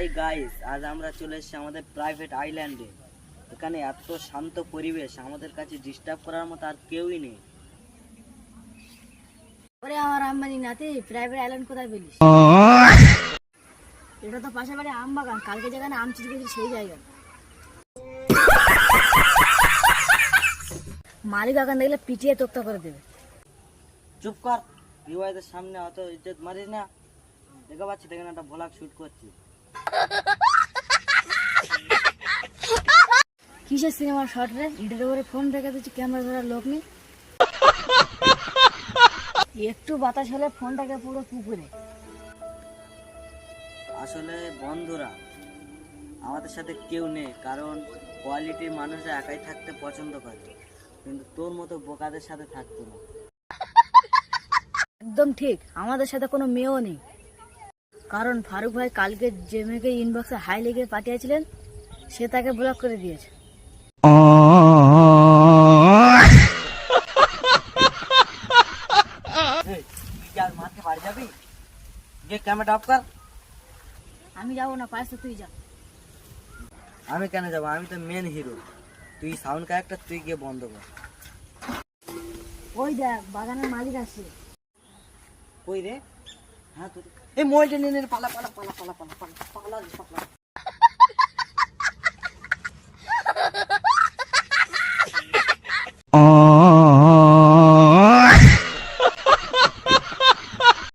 Hi guys, আজ আমরা চলে এসেছি আমাদের প্রাইভেট আইল্যান্ডে। এখানে এত শান্ত পরিবেশ, আমাদের কাছে ডিস্টার্ব করার মতো আর কেউই নেই। ওরে আমার আম্বানি নাতি, প্রাইভেট আইল্যান্ড কোথায় পেলিস? এটা তো পাশে বাড়ি আম বাগান, কালকে যেখানে আম চুরি করেছি সেই জায়গা। মালিক বাগান দেখলে পিটিয়ে তোক্তা করে দেবে। চুপ কর, বিবাহিতের সামনে অত ইজ্জত মারিস না। দেখে পাচ্ছি দেখেন একটা ভ্লগ শুট করছি। কিসের সিনেমার শর্ট রে? ইটের উপরে ফোন রেখে দিচ্ছি, ক্যামেরা ধরার লোক নেই। একটু বাতাস হলে ফোনটাকে পুরো পুকুরে। আসলে বন্ধুরা, আমাদের সাথে কেউ নেই, কারণ কোয়ালিটির মানুষরা একাই থাকতে পছন্দ করে, কিন্তু তোর মতো বোকাদের সাথে থাকতো না। একদম ঠিক, আমাদের সাথে কোনো মেয়েও নেই, কারণ ফারুক ভাই কালকে যে মেয়েকে ইনবক্সে হাই লিখে পাঠিয়েছিলেন সে তাকে ব্লক করে দিয়েছে। মারতে পারি যাবি? যে ক্যামেরা অফ কর। আমি যাবো না, পারিস তো তুই যা। আমি কেন যাবো? আমি তো মেন হিরো, তুই সাউন্ড ক্যারেক্টার, তুই গিয়ে বন্ধ কর। ওই দেখ বাগানের মালিক আসছে। কই রে? হ্যাঁ তোর এই মোবাইলটা নিয়ে নে, পালা পালা পালা পালা পালা পালা পালা পালা।